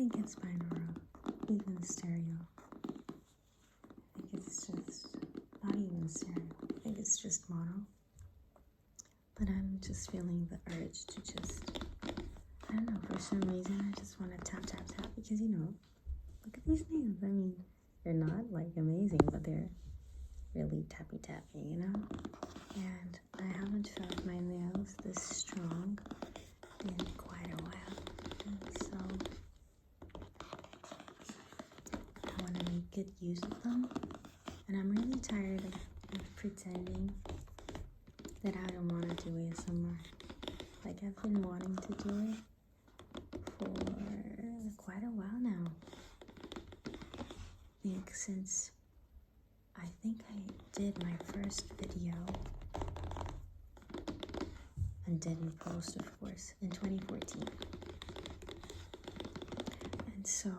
think it's binaural, even stereo. I think it's just not even stereo. I think it's just mono. But I'm just feeling the urge to just, I don't know, for some reason I just want to tap, tap, tap, because, you know, look at these nails. I mean, they're not like amazing, but they're really tappy tappy, you know? And I haven't felt my nails this strong in quite a while. And so I want to make good use of them. And I'm really tired of pretending that I don't want to do ASMR. Like, I've been wanting to do it for quite a while now. I think I did my first video and didn't post, of course, in 2014. And so,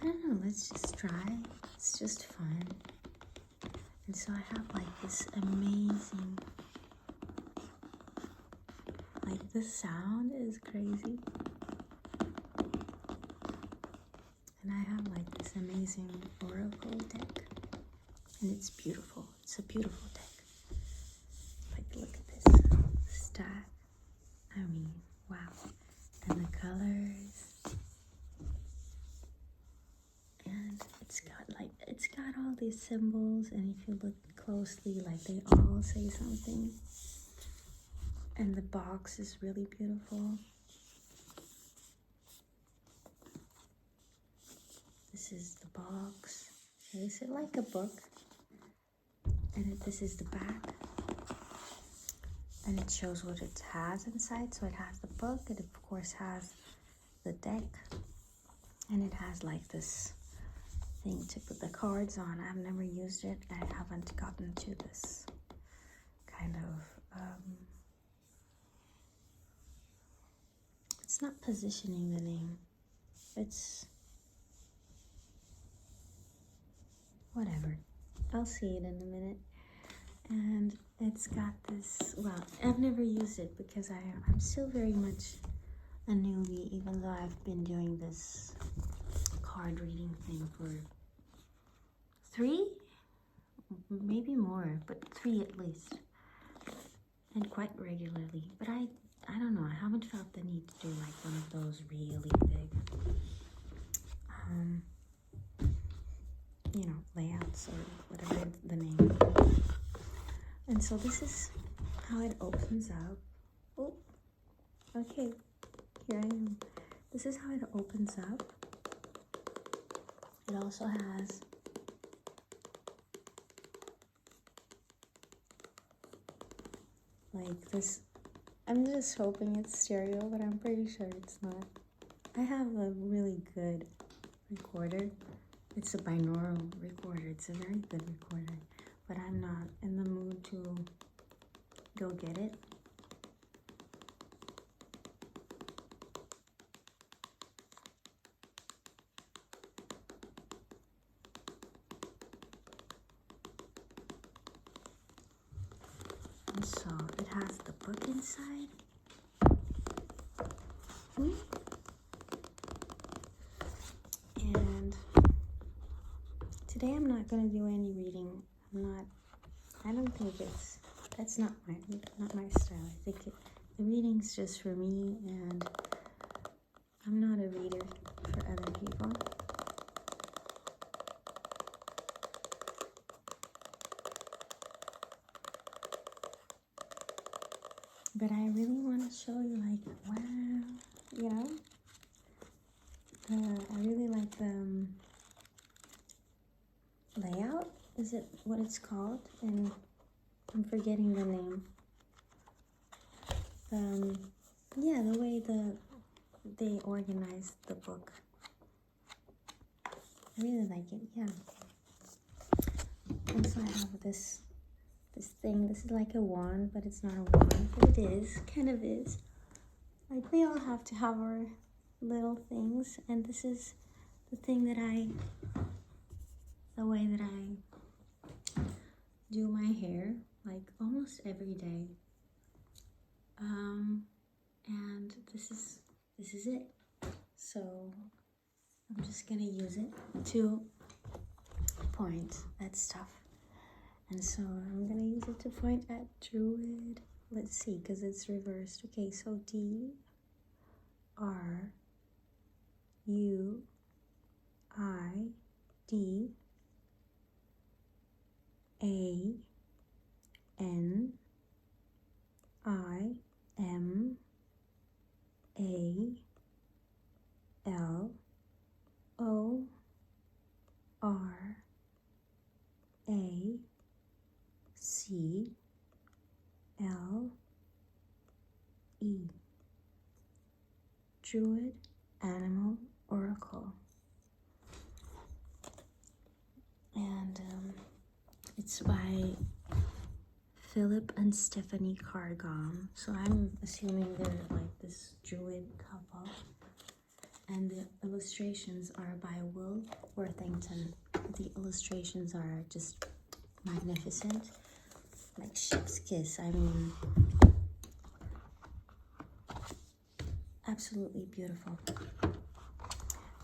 I don't know, let's just try. It's just fun. And so I have like this amazing, like the sound is crazy. And I have like this amazing oracle deck. And it's beautiful. It's a beautiful deck. Like, look at this stack. I mean, wow. And the colors. And it's got all these symbols, and if you look closely, like, they all say something. And the box is really beautiful. This is the box. Is it like a book? And this is the back. And it shows what it has inside. So it has the book. It of course has the deck. And it has like this thing to put the cards on. I've never used it. I haven't gotten to this kind of it's not positioning the name. It's whatever. I'll see it in a minute. And it's got this, well, I've never used it because I'm still very much a newbie, even though I've been doing this card reading thing for 3, maybe more, but 3 at least, and quite regularly. But I don't know, I haven't felt the need to do like one of those really big you know, layouts or whatever the name. And so this is how it opens up. Oh, okay, here I am. This is how it opens up. It also has like this. I'm just hoping it's stereo, but I'm pretty sure it's not. I have a really good recorder. It's a binaural recorder. It's a very good recorder, but I'm not in the mood to go get it. And so it has the book inside. And today I'm not going to do any reading. I don't think that's not my style. I think the reading's just for me, and I'm not a reader for other people. But I really want to show you, like, wow, you know? I really like the layout. Is it what it's called? And I'm forgetting the name. Yeah, the way they organize the book. I really like it, yeah. And so I have this thing. This is like a wand, but it's not a wand, but it is, kind of is. Like, we all have to have our little things, and this is the thing that the way that I do my hair, like almost every day. And this is this is it. So I'm just gonna use it to point at stuff. And so I'm gonna use it to point at Druid. Let's see, because it's reversed. Okay, so D R U I D A N I M A L O R A C L E. Druid Animal Oracle. And it's by Philip and Stephanie Cargom. So I'm assuming they're like this Druid couple. And the illustrations are by Will Worthington. The illustrations are just magnificent. Like chef's kiss. I mean, absolutely beautiful.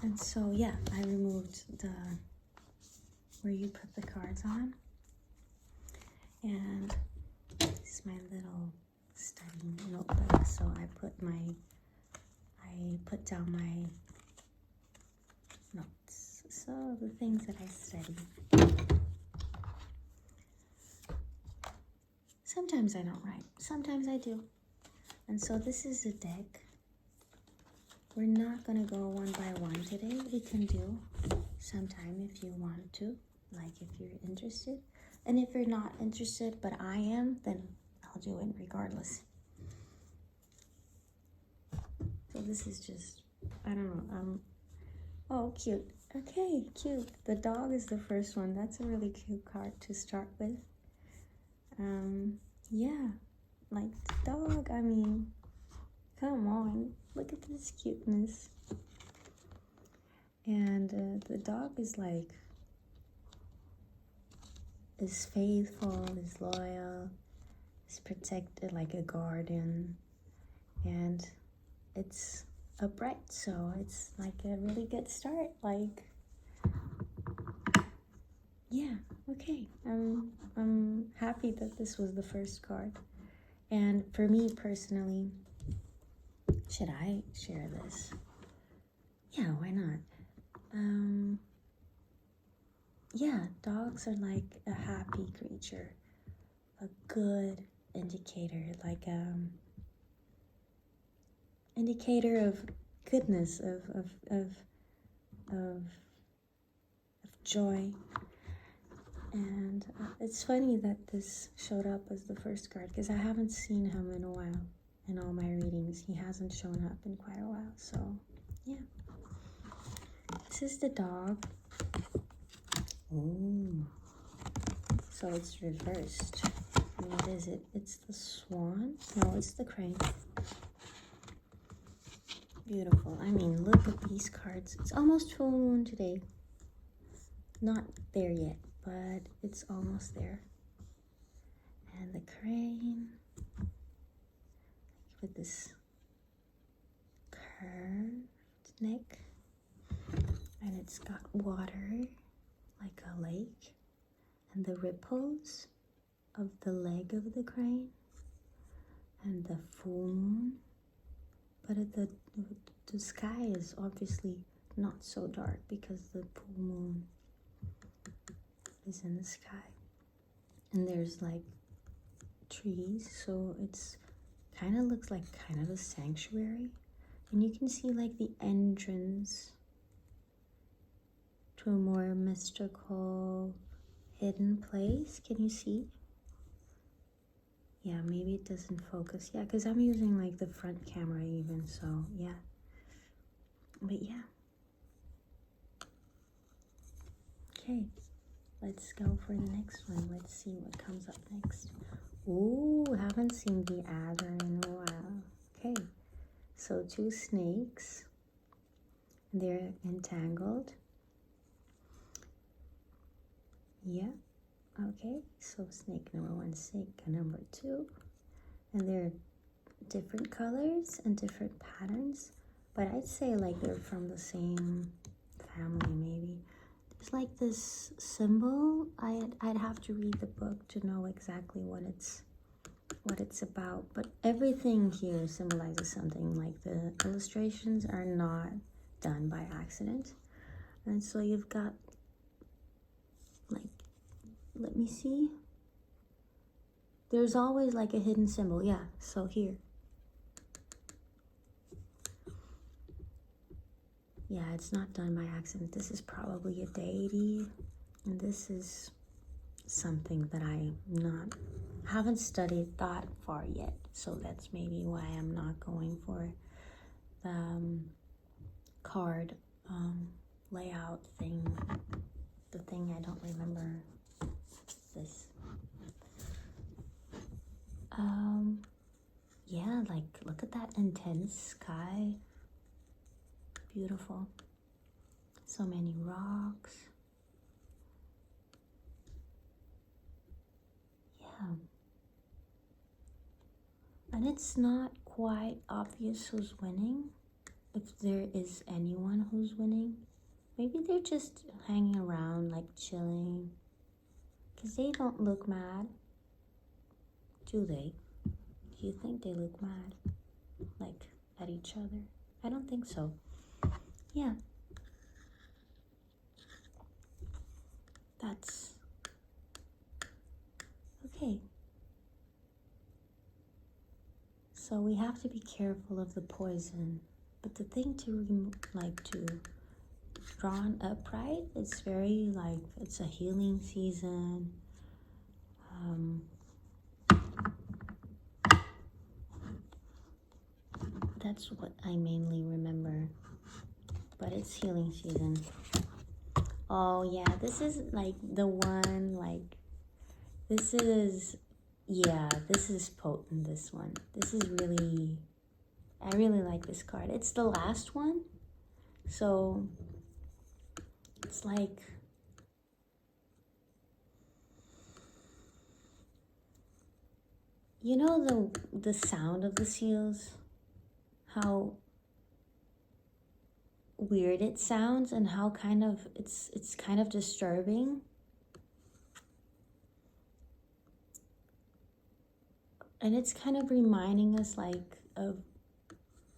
And so yeah, I removed the where you put the cards on. And this is my little study notebook. So I put down my notes. So the things that I study. Sometimes I don't write. Sometimes I do. And so this is a deck. We're not going to go one by one today. We can do sometime if you want to, like if you're interested. And if you're not interested, but I am, then I'll do it regardless. So this is just, I don't know. Oh, cute. Okay, cute. The dog is the first one. That's a really cute card to start with. Yeah, like the dog, I mean, come on. Look at this cuteness. And the dog is like, is faithful, is loyal, is protected like a guardian, and it's upright, so it's like a really good start. Like, yeah, okay. I'm happy that this was the first card. And for me personally, should I share this? Yeah, why not? Yeah, dogs are like a happy creature, a good indicator, like indicator of goodness, of joy. And it's funny that this showed up as the first card because I haven't seen him in a while. In all my readings, he hasn't shown up in quite a while. So, yeah. This is the dog. Ooh. So it's reversed. What is it? It's the swan? No, it's the crane. Beautiful. I mean, look at these cards. It's almost full moon today. Not there yet, but it's almost there. And the crane with this curved neck, and it's got water like a lake, and the ripples of the leg of the crane, and the full moon. But the sky is obviously not so dark because the full moon is in the sky. And there's like trees, so it's kind of looks like kind of a sanctuary. And you can see like the entrance to a more mystical, hidden place. Can you see? Yeah, maybe it doesn't focus. Yeah, because I'm using like the front camera even, so yeah. But yeah. Okay, let's go for the next one. Let's see what comes up next. Ooh, haven't seen the adder in a while. Okay, so two snakes. They're entangled. Yeah. Okay, so snake number one, snake number two, and they're different colors and different patterns, but I'd say like they're from the same family maybe. There's like this symbol. I'd have to read the book to know exactly what it's about, but everything here symbolizes something. Like the illustrations are not done by accident. And so you've got like, let me see, there's always like a hidden symbol. Yeah, so here, yeah, it's not done by accident. This is probably a deity, and this is something that I haven't studied that far yet, so that's maybe why I'm not going for the card layout thing. The thing I don't remember this. Yeah, like look at that intense sky. Beautiful. So many rocks. Yeah. And it's not quite obvious who's winning, if there is anyone who's winning. Maybe they're just hanging around, like chilling, because they don't look mad. Do they? Do you think they look mad? Like at each other? I don't think so. Yeah. That's okay. So we have to be careful of the poison. But the thing to draw upright, it's very like, it's a healing season. That's what I mainly remember. But it's healing season. Oh yeah, this is like the one, like, this is, yeah, this is potent, this one. This is really, I really like this card. It's the last one. So it's like, you know the sound of the seals? How weird it sounds and how kind of it's kind of disturbing. And it's kind of reminding us like of,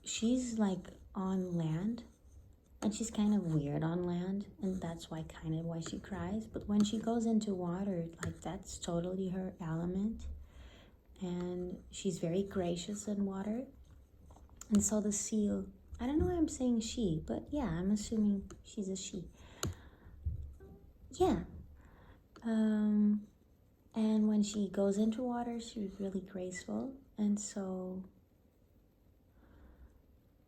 she's like on land and she's kind of weird on land, and that's why she cries. But when she goes into water, like that's totally her element, and she's very gracious in water. And so the seal, I don't know why I'm saying she, but yeah, I'm assuming she's a she. Yeah. And when she goes into water, she's really graceful. And so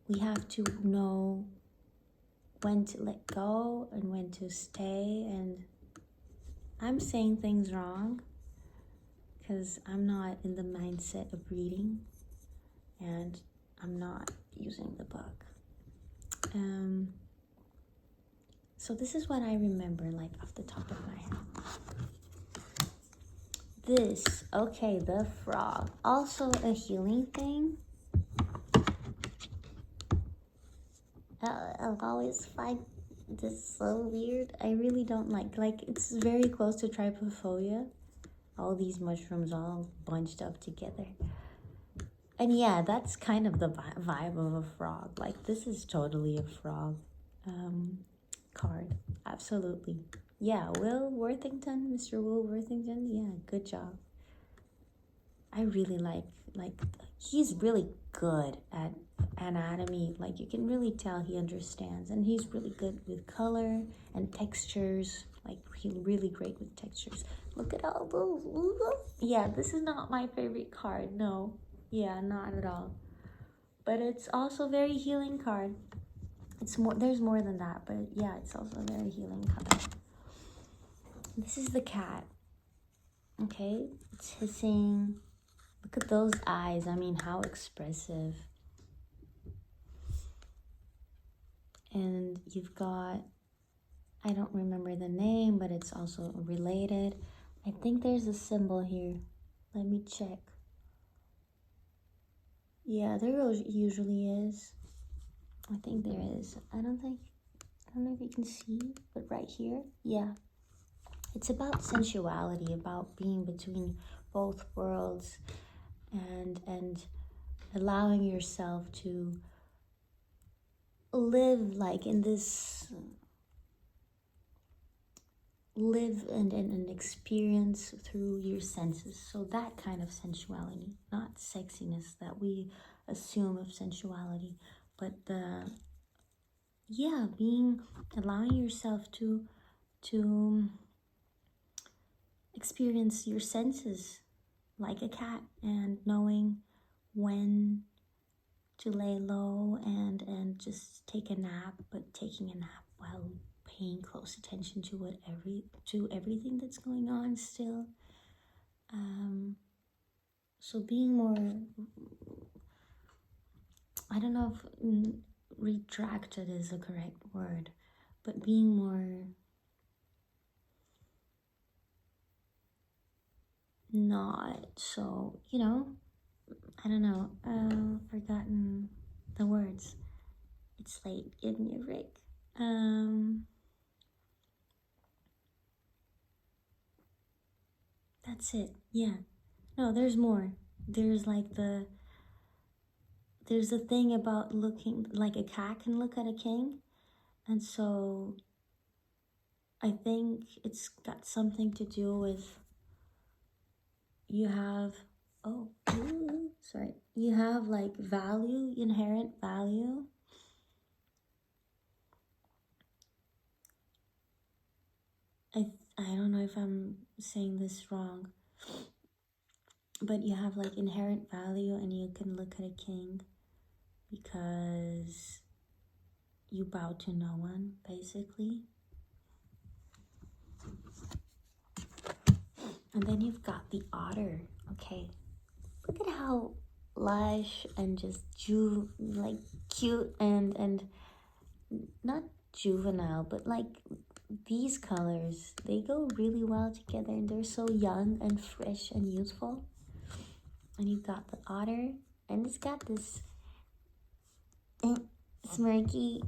we have to know when to let go and when to stay. And I'm saying things wrong because I'm not in the mindset of reading and I'm not using the book. So this is what I remember, like off the top of my head. This, okay, the frog, also a healing thing. I'll always find this so weird. I really don't like it's very close to trypophobia. All these mushrooms all bunched up together. And yeah, that's kind of the vibe of a frog. Like this is totally a frog card. Absolutely. Yeah, Will Worthington, Mr. Will Worthington. Yeah, good job. I really like he's really good at anatomy. Like you can really tell he understands, and he's really good with color and textures. Like he's really great with textures. Look at all those. Yeah, this is not my favorite card. No. Yeah, not at all. But it's also very healing card. It's more, there's more than that, but yeah, it's also a very healing card. This is the cat. Okay, it's hissing. Look at those eyes. I mean, how expressive. And you've got, I don't remember the name, but it's also related. I think there's a symbol here. Let me check. Yeah, there usually is. I think there is. I don't know if you can see, but right here, yeah. It's about sensuality, about being between both worlds, and allowing yourself to live like in this, live and experience through your senses. So that kind of sensuality, not sexiness that we assume of sensuality, but the, yeah, being, allowing yourself to experience your senses like a cat, and knowing when to lay low and just take a nap, but taking a nap while paying close attention to everything that's going on still. So being more, I don't know if retracted is the correct word, but being more not so, I don't know, forgotten the words. It's late, give me a break. That's it, yeah. No, there's more. There's like there's a thing about looking like a cat can look at a king. And so I think it's got something to do with, you have, oh, sorry. You have like value, inherent value. I don't know if I'm saying this wrong, but you have like inherent value, and you can look at a king because you bow to no one, basically. And then you've got the otter. Okay, look at how lush and just like cute and not juvenile, but like these colors, they go really well together, and they're so young and fresh and youthful. And you've got the otter, and it's got this smirky,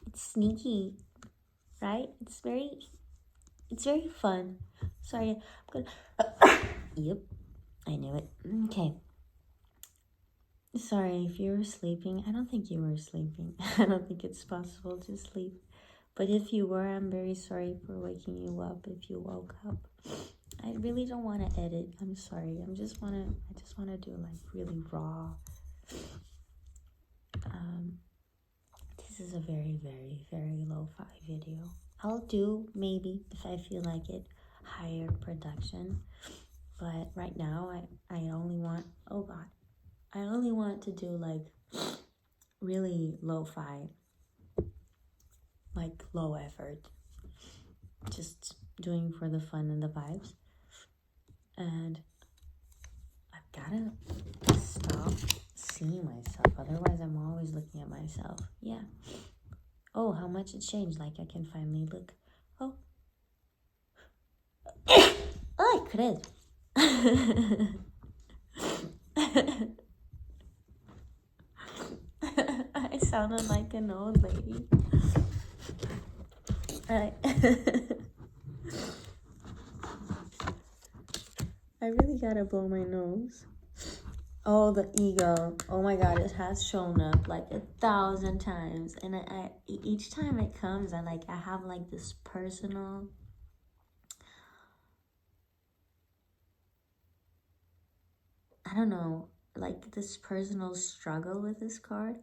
it's sneaky, right? It's very fun. Sorry, I'm gonna yep, I knew it. Okay, sorry if you were sleeping. I don't think you were sleeping. I don't think it's possible to sleep, but if you were, I'm very sorry for waking you up if you woke up. I really don't want to edit. I'm sorry. I just want to do like really raw. This is a very, very, very lo-fi video. I'll do, maybe, if I feel like it, higher production. But right now, I only want, oh God, I only want to do like really lo-fi, like low effort. Just doing for the fun and the vibes. And I've gotta stop seeing myself, otherwise I'm always looking at myself. Yeah. Oh, how much it changed. Like I can finally look. Oh. Ay, credo. I sounded like an old lady. I really gotta blow my nose. Oh, the ego. Oh my God, it has shown up like 1,000 times. And I each time it comes, I have like this personal, I don't know, like this personal struggle with this card.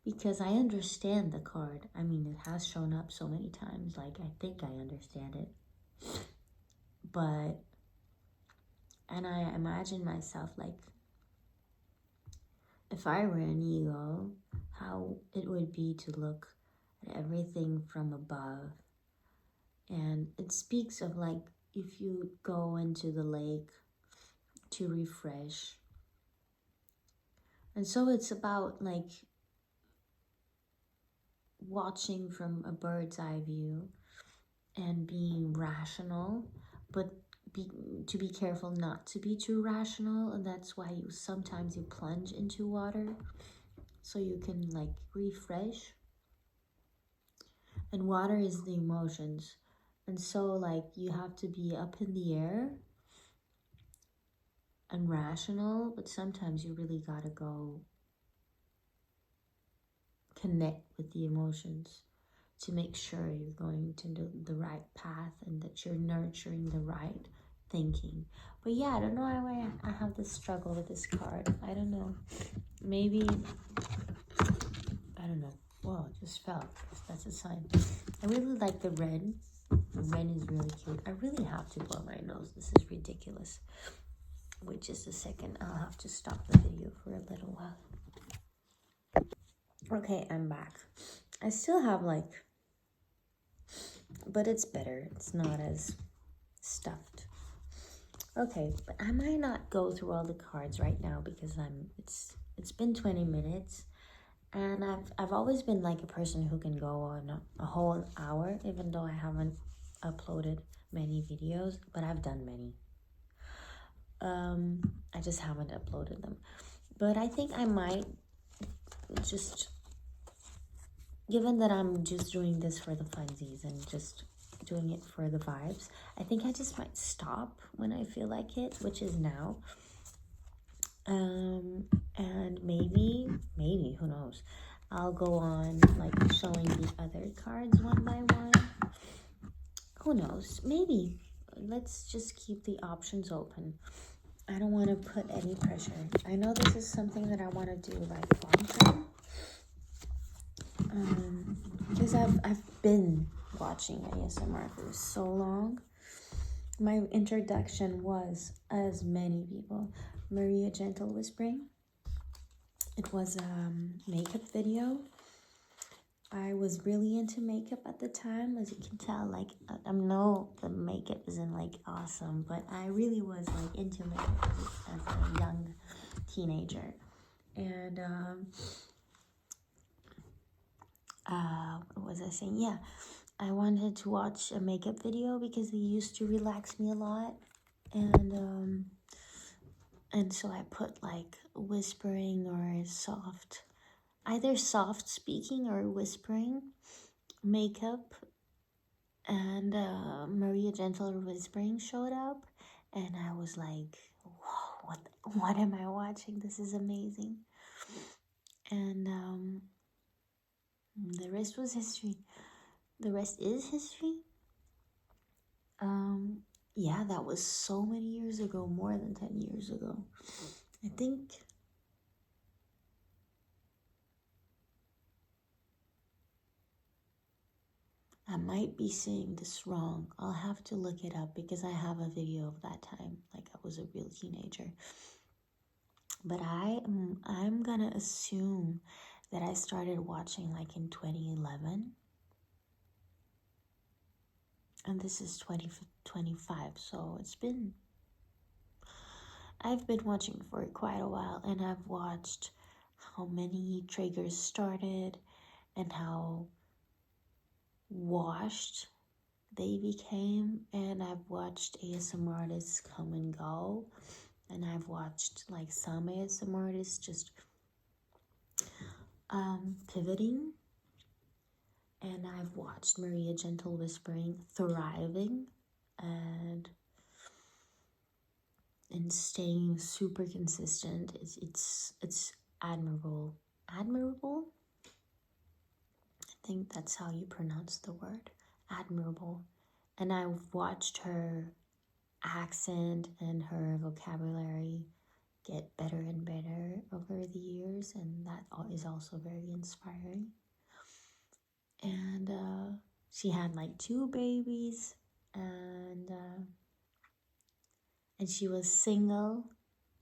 Because I understand the card. I mean, it has shown up so many times. Like, I think I understand it. But, and I imagine myself like, if I were an ego, how it would be to look at everything from above. And it speaks of like, if you go into the lake to refresh. And so it's about like watching from a bird's eye view and being rational, but to be careful not to be too rational. And that's why sometimes you plunge into water, so you can like refresh. And water is the emotions. And so like you have to be up in the air and rational, but sometimes you really gotta go connect with the emotions to make sure you're going to the right path and that you're nurturing the right thinking. But yeah, I don't know why I have this struggle with this card. I don't know. Maybe, I don't know. Whoa, it just fell. That's a sign. I really like the red. The red is really cute. I really have to blow my nose. This is ridiculous. Wait just a second. I'll have to stop the video for a little while. Okay, I'm back. I still have like, but it's better. It's not as stuffed. Okay, but I might not go through all the cards right now because it's been 20 minutes. And I've always been like a person who can go on a whole hour, even though I haven't uploaded many videos, but I've done many. I just haven't uploaded them. But I think I might just, given that I'm just doing this for the funsies and just doing it for the vibes, I think I just might stop when I feel like it, which is now. And maybe, who knows, I'll go on like showing the other cards one by one. Who knows, maybe. Let's just keep the options open. I don't want to put any pressure. I know this is something that I want to do like long term. Because I've been watching ASMR for so long. My introduction was, as many people, Maria Gentle Whispering. It was a makeup video. I was really into makeup at the time, as you can tell. Like, I know the makeup isn't like awesome, but I really was like into makeup as a young teenager. And what was I saying? Yeah, I wanted to watch a makeup video because they used to relax me a lot. And so I put like whispering or soft, either soft speaking or whispering makeup, and Maria Gentle Whispering showed up, and I was like, whoa, what am I watching? This is amazing. And the rest was history. The rest is history. Yeah, that was so many years ago, more than 10 years ago. I think I might be saying this wrong. I'll have to look it up because I have a video of that time, like I was a real teenager. But I'm gonna assume that I started watching like in 2011. And this is 2025, so I've been watching for quite a while, and I've watched how many triggers started and how washed they became, and I've watched ASMR artists come and go, and I've watched like some ASMR artists just pivoting, and I've watched Maria Gentle Whispering thriving and staying super consistent. It's admirable. Admirable? I think that's how you pronounce the word. Admirable. And I've watched her accent and her vocabulary get better and better over the years, and that is also very inspiring. And she had like 2 babies, and she was single,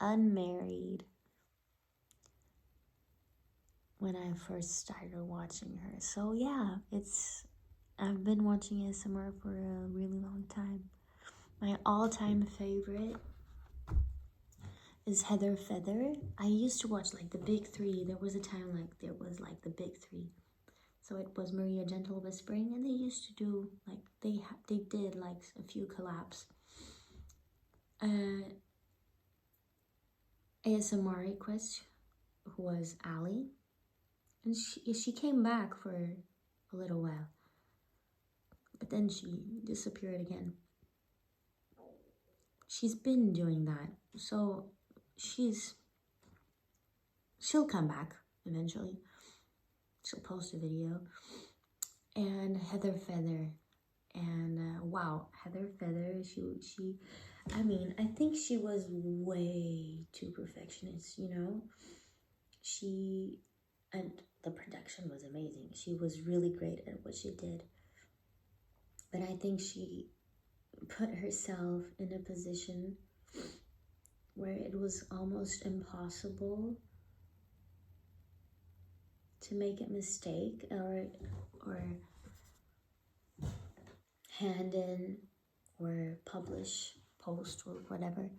unmarried, when I first started watching her. So yeah, I've been watching ASMR for a really long time. My all-time favorite is Heather Feather. I used to watch like the big 3. There was a time like there was like the big 3. So it was Maria Gentle Whispering, and they used to do like they did like a few collabs. ASMR request was Ali, And she came back for a little while, but then she disappeared again. She's been doing that, so she'll come back eventually. She'll post a video. And Heather Feather, and wow, Heather Feather, she I mean, I think she was way too perfectionist, you know. And the production was amazing. She was really great at what she did, but I think she put herself in a position where it was almost impossible to make a mistake or hand in or publish, post, or whatever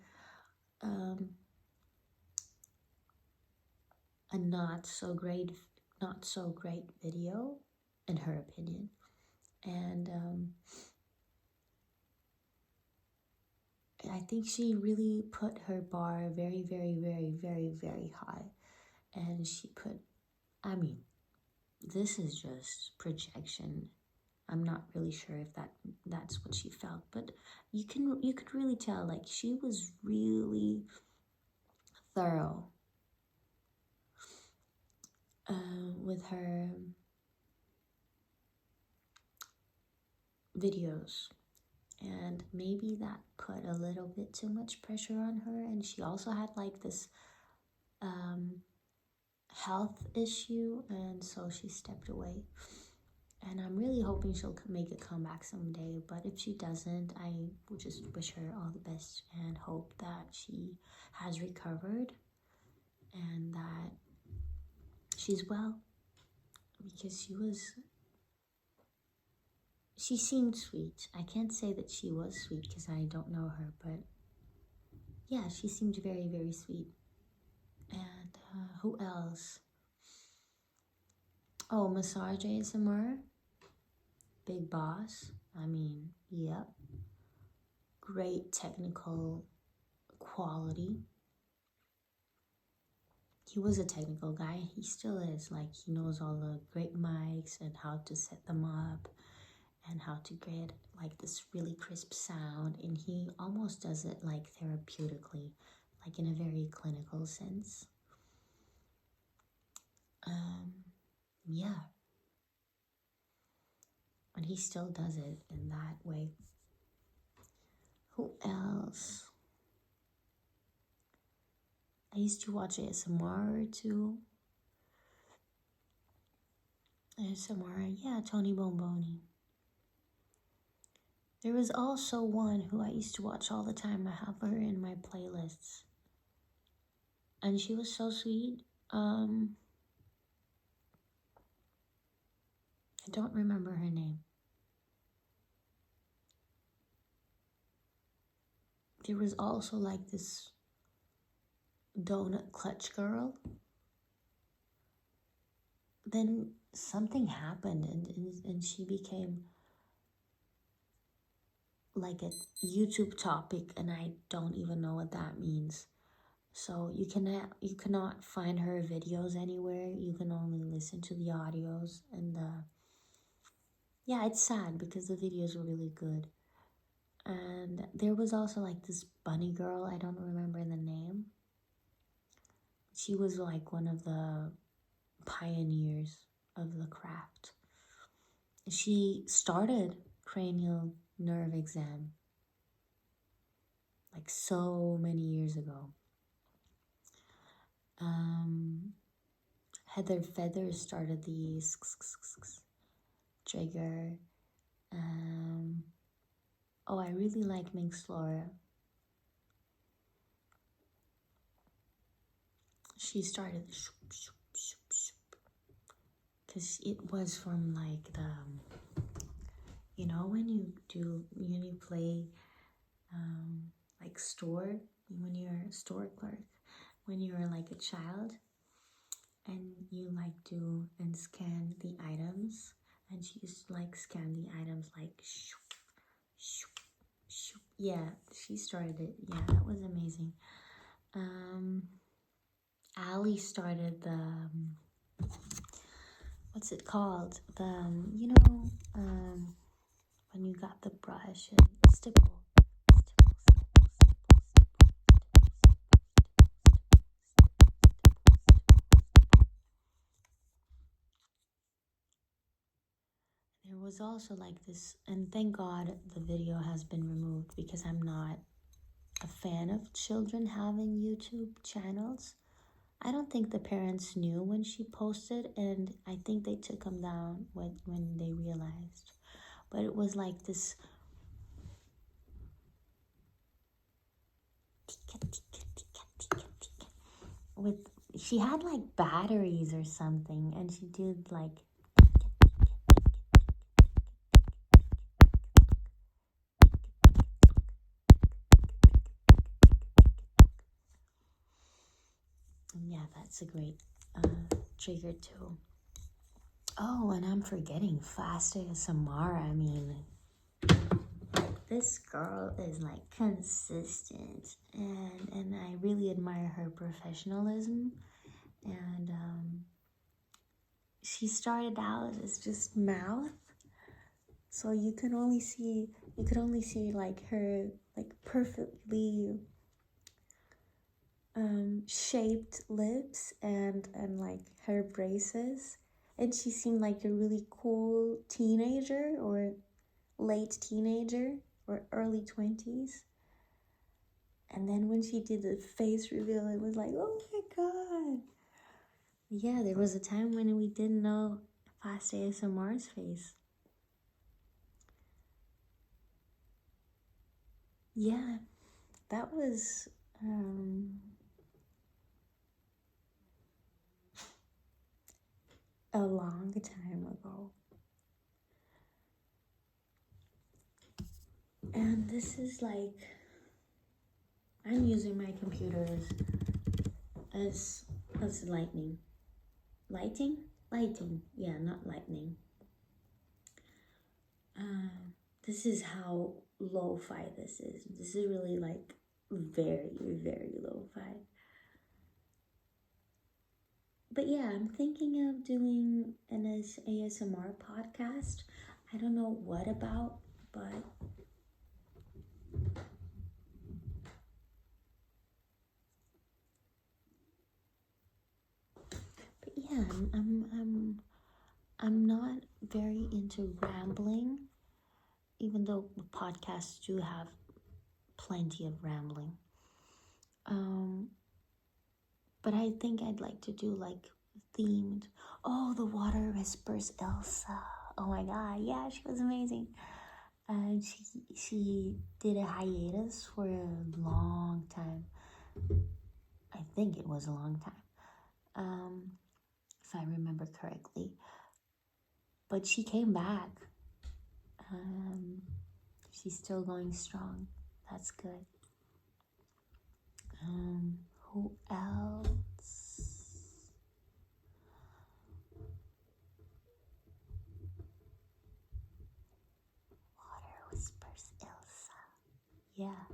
a not so great video, in her opinion. And I think she really put her bar very, very, very, very, very high. And she put, I mean, this is just projection. I'm not really sure if that's what she felt, but you could really tell, like, she was really thorough with her videos, and maybe that put a little bit too much pressure on her. And she also had like this health issue, and so she stepped away. And I'm really hoping she'll make a comeback someday, but if she doesn't, I will just wish her all the best and hope that she has recovered and that she's well, because she seemed sweet. I can't say that she was sweet because I don't know her, but yeah, she seemed very, very sweet. And who else? Oh, Massage ASMR. Big Boss. I mean, yep. Great technical quality. He was a technical guy. He still is. Like, he knows all the great mics and how to set them up and how to get like this really crisp sound. And he almost does it like therapeutically, like in a very clinical sense. Yeah. And he still does it in that way. Who else? I used to watch ASMR too. ASMR, yeah, Tony Bomboni. There was also one who I used to watch all the time. I have her in my playlists. And she was so sweet. I don't remember her name. There was also like this donut clutch girl. Then something happened and she became like a YouTube topic, and I don't even know what that means. So you cannot find her videos anywhere. You can only listen to the audios, and yeah, it's sad because the videos were really good. And there was also like this bunny girl, I don't remember the name. She was like one of the pioneers of the craft. She started cranial nerve exam like so many years ago. Heather Feather started the trigger. Oh, I really like Minx Laura. She started because it was from like the, you know, when you play like store, when you're a store clerk, when you're like a child and you like do and scan the items, and she used to like scan the items like shoop, shoop, shoop. Yeah, she started it. Yeah, that was amazing. Ali started what's it called? You know, when you got the brush and stipple. There was also like this, and thank God the video has been removed because I'm not a fan of children having YouTube channels. I don't think the parents knew when she posted, and I think they took them down when they realized. But it was like this with, she had like batteries or something, and she did like yeah, that's a great trigger too. Oh, and I'm forgetting fast ASMR. I mean, this girl is like consistent, and I really admire her professionalism. And she started out as just mouth, so you could only see like her like perfectly shaped lips and like her braces, and she seemed like a really cool teenager or late teenager or early 20s. And then when she did the face reveal, it was like, oh my god. Yeah, there was a time when we didn't know Fast ASMR's face. Yeah, that was a long time ago. And this is like, I'm using my computer as lightning. Lighting, yeah, not lightning. This is how lo-fi this is. This is really like very, very lo-fi. But yeah, I'm thinking of doing an ASMR podcast. I don't know what about, but yeah, I'm not very into rambling, even though podcasts do have plenty of rambling. But I think I'd like to do like themed. Oh, the Water Whispers Elsa. Oh my god, yeah, she was amazing. And she did a hiatus for a long time. I think it was a long time, if I remember correctly. But she came back. She's still going strong. That's good. Who else? Water Whispers Elsa. Yeah.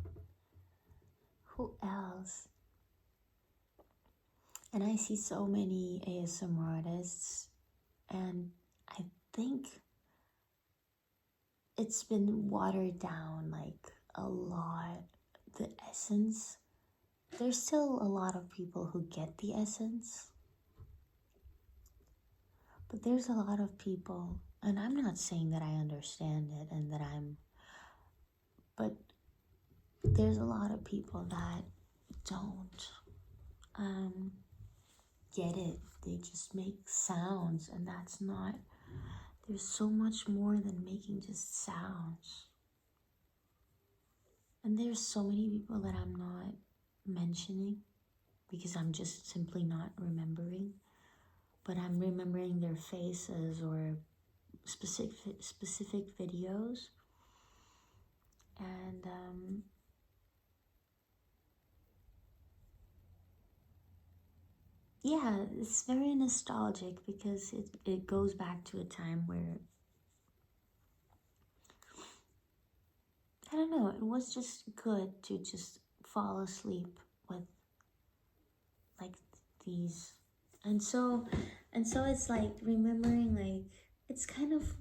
Who else? And I see so many ASMR artists, and I think it's been watered down like a lot. The essence. There's still a lot of people who get the essence, but there's a lot of people, and I'm not saying that I understand it and that but there's a lot of people that don't get it. They just make sounds, and that's not, there's so much more than making just sounds. And there's so many people that I'm not mentioning because I'm just simply not remembering, but I'm remembering their faces or specific videos. And yeah, it's very nostalgic because it goes back to a time where, I don't know, it was just good to just fall asleep with like these And so it's like remembering, like it's kind of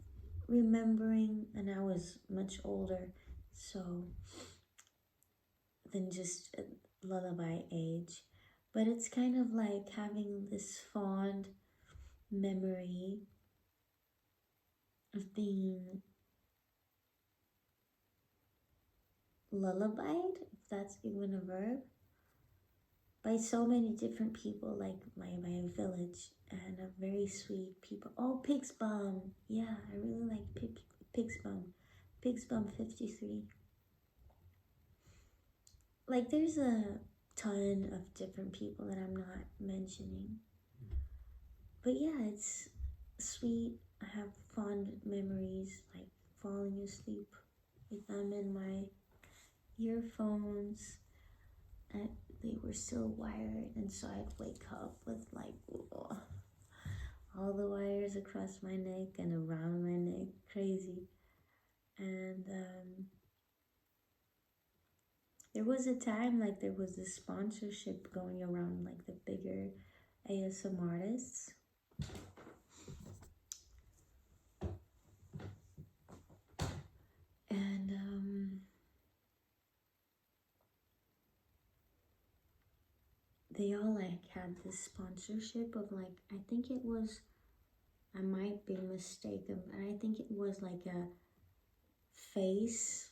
remembering, and I was much older, so than just lullaby age, but it's kind of like having this fond memory of being lullabied, if that's even a verb, by so many different people, like my village, and a very sweet people. Oh, Pig's Bum. Yeah, I really like Pig's Bum. Pig's Bum 53. Like, there's a ton of different people that I'm not mentioning. But yeah, it's sweet. I have fond memories, like falling asleep with them in my earphones. And they were still wired, and so I'd wake up with like all the wires across my neck and around my neck, crazy. And there was a time, like there was this sponsorship going around, like the bigger ASM artists. And they all like had this sponsorship of, like, I think it was, I might be mistaken, but I think it was like a face,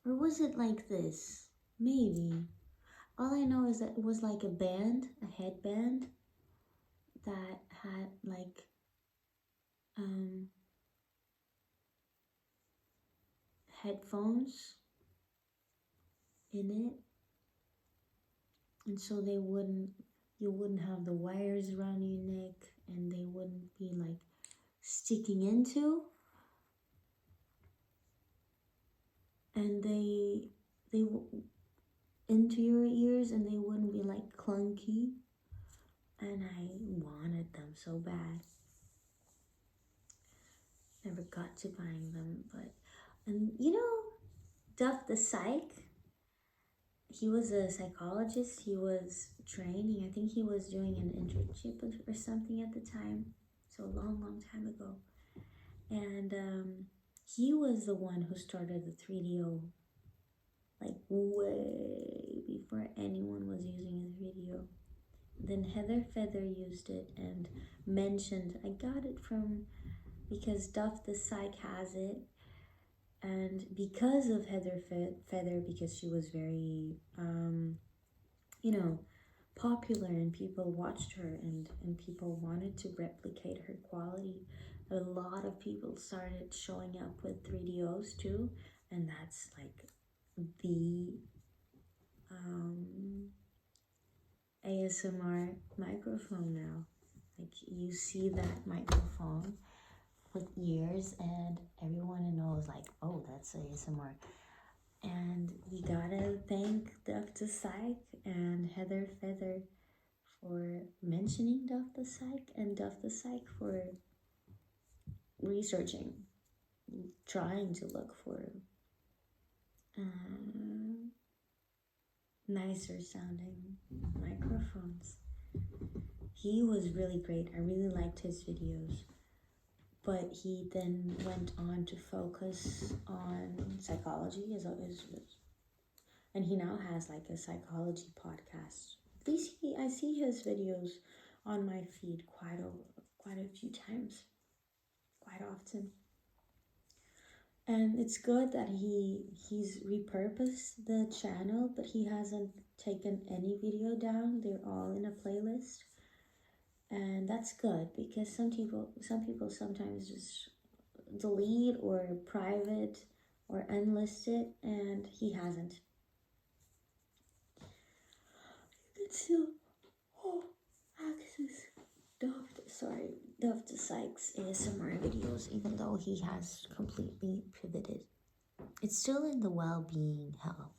or was it like this? Maybe. All I know is that it was like a band, a headband that had like headphones in it, and so you wouldn't have the wires around your neck, and they wouldn't be like sticking into, and they into your ears, and they wouldn't be like clunky, and I wanted them so bad. Never got to buying them, but, and you know, Duff the Psych, he was a psychologist. He was training, I think he was doing an internship or something at the time, so a long time ago. And he was the one who started the 3DO, like way before anyone was using a 3DO. Then Heather Feather used it and mentioned, I got it from, because Duff the Psych has it, and because of Heather Feather, because she was very, you know, popular, and people watched her, and people wanted to replicate her quality, a lot of people started showing up with 3DOs too, and that's like the ASMR microphone now. Like, you see that microphone with ears, and everyone knows, like, oh, that's ASMR. And we gotta thank Duff the Psych and Heather Feather for mentioning Duff the Psych, and Duff the Psych for researching, trying to look for nicer sounding microphones. He was really great. I really liked his videos. But he then went on to focus on psychology, and he now has like a psychology podcast. I see his videos on my feed quite a few times, quite often. And it's good that he's repurposed the channel, but he hasn't taken any video down. They're all in a playlist. And that's good, because some people sometimes just delete or private or unlisted, and he hasn't. You can still access Duff the Sykes ASMR videos, even though he has completely pivoted. It's still in the well-being health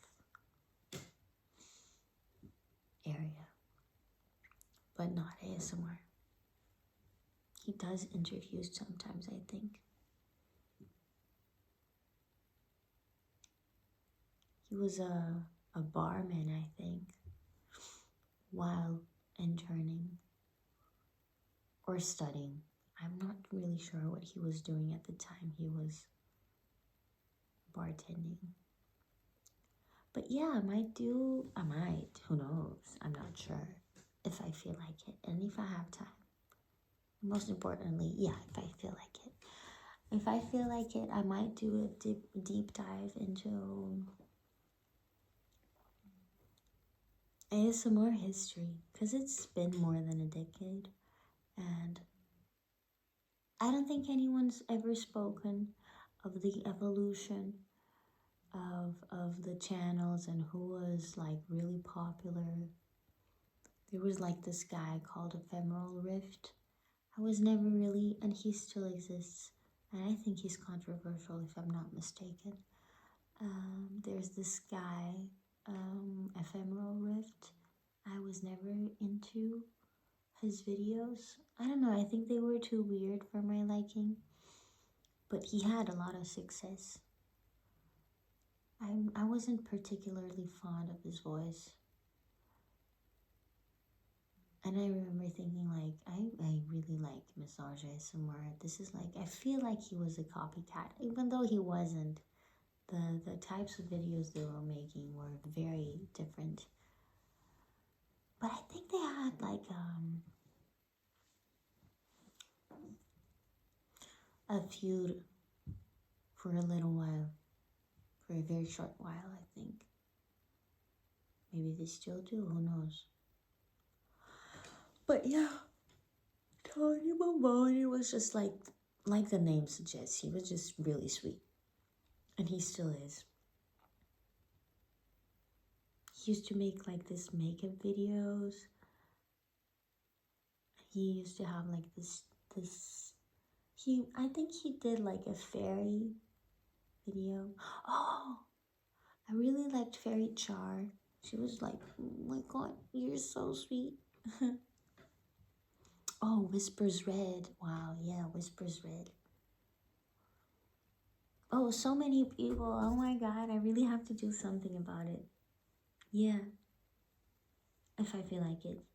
area, but not ASMR. He does interviews sometimes, I think. He was a barman, I think. while interning or studying. I'm not really sure what he was doing at the time he was bartending. But yeah, I might, who knows, I'm not sure, if I feel like it and if I have time. Most importantly, yeah, if I feel like it. If I feel like it, I might do a deep dive into ASMR history, because it's been more than a decade, and I don't think anyone's ever spoken of the evolution of the channels and who was like really popular. There was like this guy called Ephemeral Rift. I was never really, and he still exists, and I think he's controversial if I'm not mistaken. There's this guy, Ephemeral Rift. I was never into his videos. I don't know, I think they were too weird for my liking, but he had a lot of success. I wasn't particularly fond of his voice. And I remember thinking, like, I really like massage ASMR. This is like, I feel like he was a copycat, even though he wasn't. The types of videos they were making were very different. But I think they had like a feud for a little while, for a very short while, I think. Maybe they still do, who knows. But yeah, Tony Mamoni was just like the name suggests, he was just really sweet. And he still is. He used to make like this makeup videos. He used to have like this I think he did like a fairy video. Oh, I really liked Fairy Char. She was like, oh my god, you're so sweet. Oh, Whispers Red. Wow, yeah, Whispers Red. Oh, so many people. Oh my god, I really have to do something about it. Yeah, if I feel like it.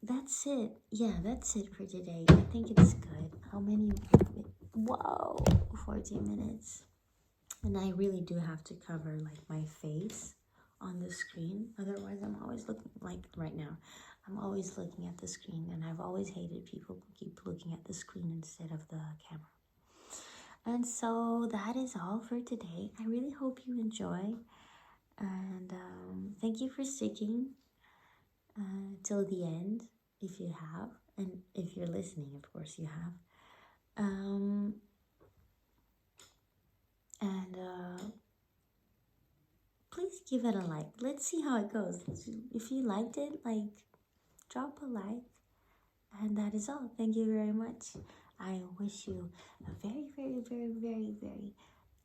That's it. Yeah, that's it for today. I think it's good. How many? Whoa, 14 minutes. And I really do have to cover like my face on the screen. Otherwise, I'm always looking, like right now, I'm always looking at the screen, and I've always hated people who keep looking at the screen instead of the camera. And so that is all for today. I really hope you enjoy, and thank you for sticking till the end, if you have, and if you're listening, of course you have. And please give it a like. Let's see how it goes. If you liked it, like, drop a like. And that is all. Thank you very much. I wish you a very, very, very, very, very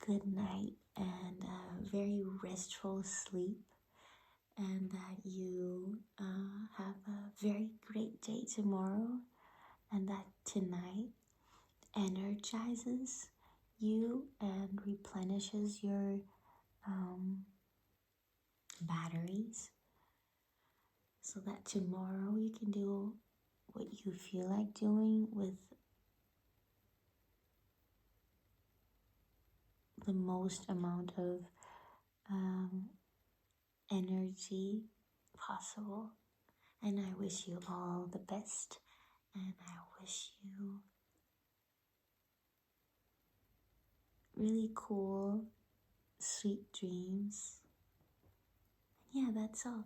good night and a very restful sleep. And that you have a very great day tomorrow. And that tonight energizes you and replenishes your batteries, so that tomorrow you can do what you feel like doing with the most amount of energy possible. And I wish you all the best, and I wish you really cool, sweet dreams. Yeah, that's all.